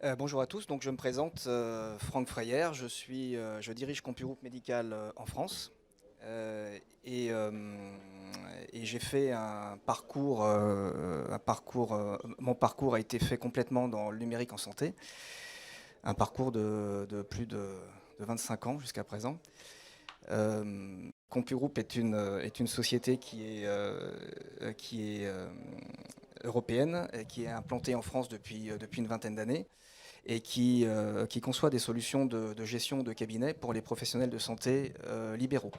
Bonjour à tous, donc je me présente, Franck Freyer, je dirige CompuGroup Médical en France. Euh, et euh, et j'ai fait mon parcours a été fait complètement dans le numérique en santé, un parcours de plus de 25 ans jusqu'à présent. CompuGroup est une société qui est européenne, et qui est implantée en France depuis une vingtaine d'années et qui conçoit des solutions de gestion de cabinet pour les professionnels de santé libéraux.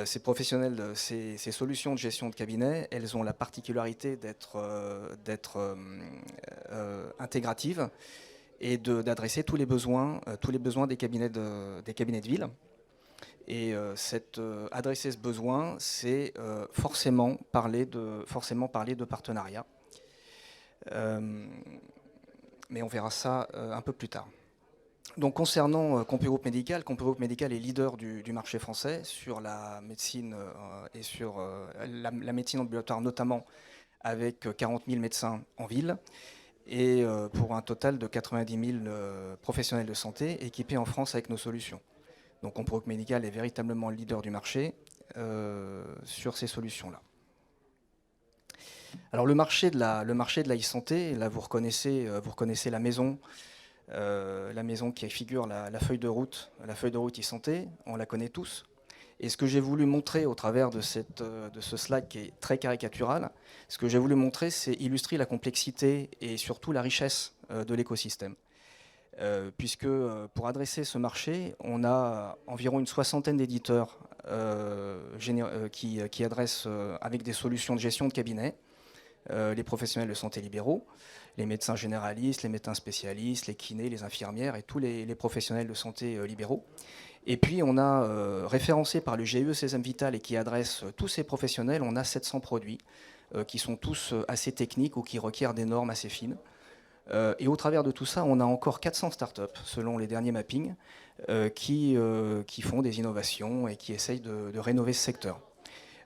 Ces solutions de gestion de cabinet, elles ont la particularité d'être intégratives et d'adresser tous les besoins des cabinets de ville. Et adresser ce besoin, c'est forcément parler de partenariat. Euh, mais on verra ça un peu plus tard. Donc concernant CompuGroup Médical est leader du marché français sur la médecine et sur la médecine ambulatoire notamment, avec 40 000 médecins en ville et pour un total de 90 000 professionnels de santé équipés en France avec nos solutions. Donc CompuGroup Médical est véritablement le leader du marché sur ces solutions-là. Alors le marché de la e-santé, là vous reconnaissez la maison qui figure la feuille de route e-santé, on la connaît tous. Et ce que j'ai voulu montrer au travers de ce slide qui est très caricatural, ce que j'ai voulu montrer, c'est illustrer la complexité et surtout la richesse de l'écosystème. Puisque pour adresser ce marché, on a environ une soixantaine d'éditeurs qui adressent avec des solutions de gestion de cabinet les professionnels de santé libéraux, les médecins généralistes, les médecins spécialistes, les kinés, les infirmières et tous les professionnels de santé libéraux. Et puis on a référencé par le GIE Sésame Vital et qui adresse tous ces professionnels, on a 700 produits qui sont tous assez techniques ou qui requièrent des normes assez fines. Et au travers de tout ça, on a encore 400 startups, selon les derniers mappings, qui font des innovations et qui essayent de rénover ce secteur.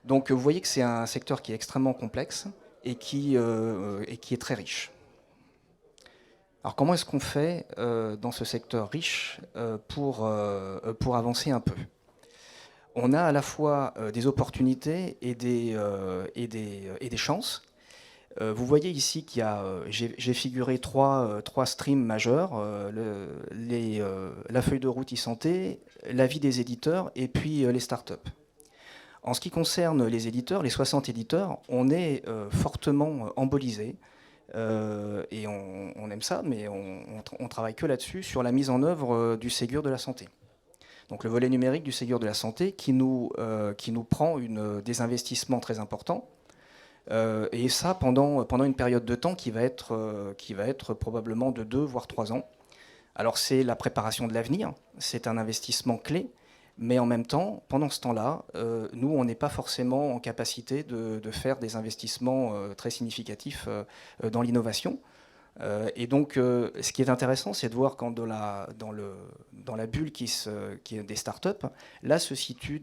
Donc vous voyez que c'est un secteur qui est extrêmement complexe et qui est très riche. Alors comment est-ce qu'on fait dans ce secteur riche pour avancer un peu? On a à la fois des opportunités et des chances. Vous voyez ici qu'il y a, j'ai figuré trois streams majeurs, la feuille de route e-santé, l'avis des éditeurs et puis les startups. En ce qui concerne les éditeurs, les 60 éditeurs, on est fortement embolisé. Et on aime ça, mais on travaille que là-dessus, sur la mise en œuvre du Ségur de la santé. Donc le volet numérique du Ségur de la santé qui nous prend des investissements très importants. Et ça pendant une période de temps qui va être probablement de 2 voire 3 ans. Alors c'est la préparation de l'avenir, c'est un investissement clé, mais en même temps, pendant ce temps-là, nous, on n'est pas forcément en capacité de faire des investissements très significatifs dans l'innovation. Et donc, ce qui est intéressant, c'est de voir quand dans la bulle qui est des startups, là se situe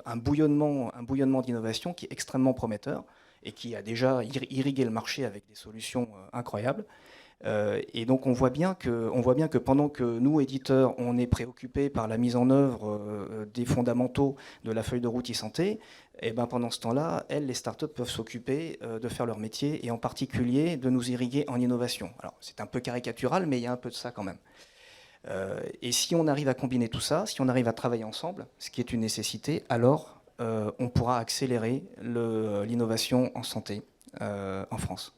un bouillonnement d'innovation qui est extrêmement prometteur et qui a déjà irrigué le marché avec des solutions incroyables. Et donc on voit bien que pendant que nous, éditeurs, on est préoccupés par la mise en œuvre des fondamentaux de la feuille de route e-santé, et ben pendant ce temps-là, les startups peuvent s'occuper de faire leur métier et en particulier de nous irriguer en innovation. Alors c'est un peu caricatural, mais il y a un peu de ça quand même. Et si on arrive à combiner tout ça, si on arrive à travailler ensemble, ce qui est une nécessité, alors on pourra accélérer l'innovation en santé en France.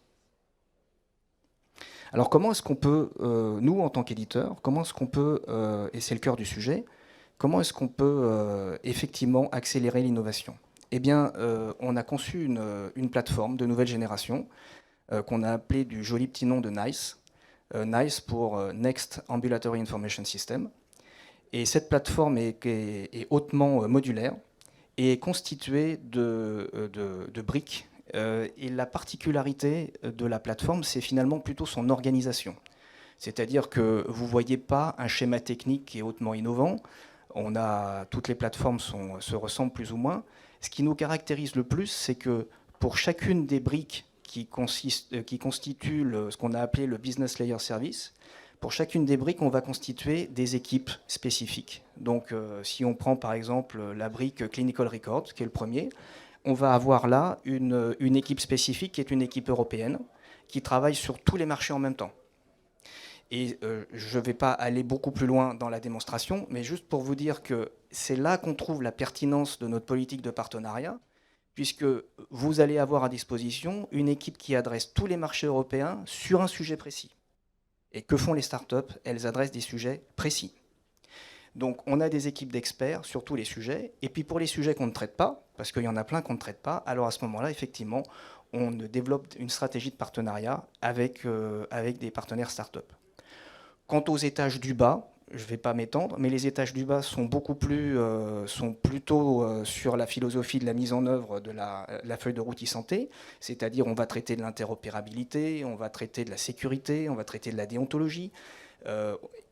Alors comment est-ce qu'on peut, nous en tant qu'éditeurs, comment est-ce qu'on peut, et c'est le cœur du sujet, comment est-ce qu'on peut effectivement accélérer l'innovation? Eh bien, on a conçu une plateforme de nouvelle génération qu'on a appelée du joli petit nom de NICE. NICE pour Next Ambulatory Information System. Et cette plateforme est hautement modulaire et est constituée de briques. Et la particularité de la plateforme, c'est finalement plutôt son organisation. C'est-à-dire que vous ne voyez pas un schéma technique qui est hautement innovant. Toutes les plateformes se ressemblent plus ou moins. Ce qui nous caractérise le plus, c'est que pour chacune des briques qui constituent ce qu'on a appelé le Business Layer Service. Pour chacune des briques, on va constituer des équipes spécifiques. Donc, si on prend par exemple la brique Clinical Record, qui est le premier, on va avoir là une équipe spécifique qui est une équipe européenne qui travaille sur tous les marchés en même temps. Et je ne vais pas aller beaucoup plus loin dans la démonstration, mais juste pour vous dire que c'est là qu'on trouve la pertinence de notre politique de partenariat, puisque vous allez avoir à disposition une équipe qui adresse tous les marchés européens sur un sujet précis. Et que font les startups? Elles adressent des sujets précis. Donc on a des équipes d'experts sur tous les sujets, et puis pour les sujets qu'on ne traite pas, parce qu'il y en a plein qu'on ne traite pas, alors à ce moment-là, effectivement, on développe une stratégie de partenariat avec des partenaires startups. Quant aux étages du bas, je ne vais pas m'étendre, mais les étages du bas sont sont plutôt sur la philosophie de la mise en œuvre de la feuille de route e-santé, c'est-à-dire on va traiter de l'interopérabilité, on va traiter de la sécurité, on va traiter de la déontologie,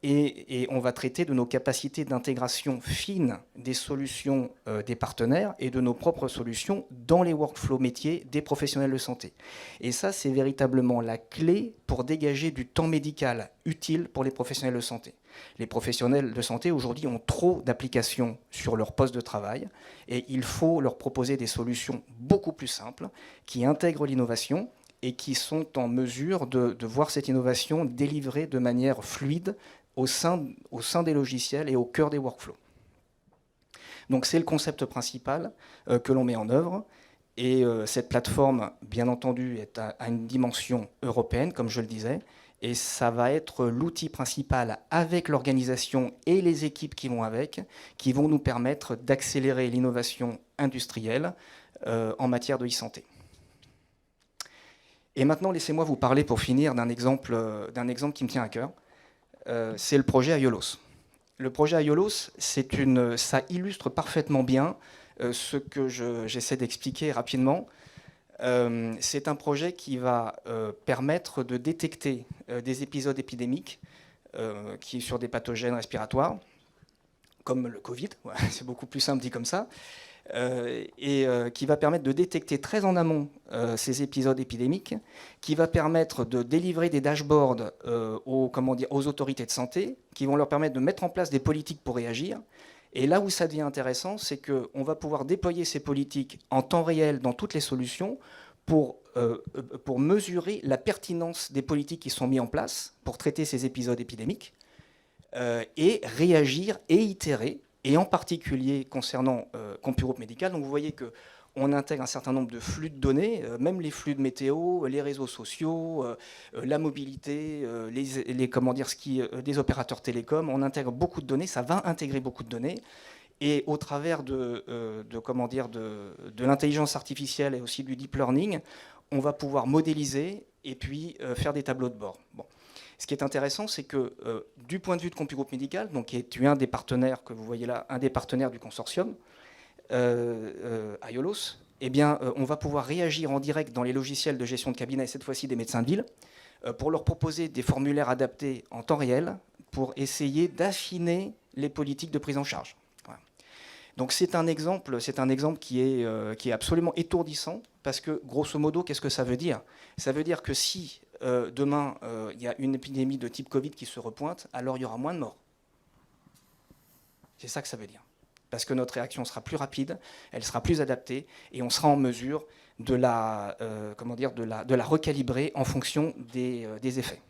et on va traiter de nos capacités d'intégration fine des solutions des partenaires et de nos propres solutions dans les workflows métiers des professionnels de santé. Et ça, c'est véritablement la clé pour dégager du temps médical utile pour les professionnels de santé. Les professionnels de santé, aujourd'hui, ont trop d'applications sur leur poste de travail et il faut leur proposer des solutions beaucoup plus simples qui intègrent l'innovation et qui sont en mesure de voir cette innovation délivrée de manière fluide au sein des logiciels et au cœur des workflows. Donc c'est le concept principal que l'on met en œuvre. Et cette plateforme, bien entendu, a une dimension européenne, comme je le disais, et ça va être l'outil principal avec l'organisation et les équipes qui vont avec, qui vont nous permettre d'accélérer l'innovation industrielle en matière de e-santé. Et maintenant, laissez-moi vous parler pour finir d'un exemple qui me tient à cœur. C'est le projet Aiolos. Le projet Aiolos, ça illustre parfaitement bien ce que j'essaie d'expliquer rapidement. C'est un projet qui va permettre de détecter des épisodes épidémiques sur des pathogènes respiratoires, comme le Covid, ouais, c'est beaucoup plus simple dit comme ça, et qui va permettre de détecter très en amont ces épisodes épidémiques, qui va permettre de délivrer des dashboards aux autorités de santé, qui vont leur permettre de mettre en place des politiques pour réagir. Et là où ça devient intéressant, c'est qu'on va pouvoir déployer ces politiques en temps réel dans toutes les solutions pour mesurer la pertinence des politiques qui sont mises en place pour traiter ces épisodes épidémiques et réagir et itérer, et en particulier concernant CompuGroup Médical. Donc vous voyez qu'on intègre un certain nombre de flux de données, même les flux de météo, les réseaux sociaux, la mobilité, des opérateurs télécoms. On intègre beaucoup de données, ça va intégrer beaucoup de données. Et au travers de l'intelligence artificielle et aussi du deep learning, on va pouvoir modéliser et puis faire des tableaux de bord. Bon. Ce qui est intéressant, c'est que du point de vue de CompuGroup Médical, donc qui est un des partenaires que vous voyez là, un des partenaires du consortium, Aiolos, eh bien, on va pouvoir réagir en direct dans les logiciels de gestion de cabinet, cette fois-ci des médecins de ville, pour leur proposer des formulaires adaptés en temps réel pour essayer d'affiner les politiques de prise en charge. Voilà. Donc c'est un exemple qui est absolument étourdissant, parce que grosso modo, qu'est-ce que ça veut dire? Ça veut dire que si demain il y a une épidémie de type Covid qui se repointe, alors il y aura moins de morts. C'est ça que ça veut dire. Parce que notre réaction sera plus rapide, elle sera plus adaptée, et on sera en mesure de la recalibrer en fonction des effets.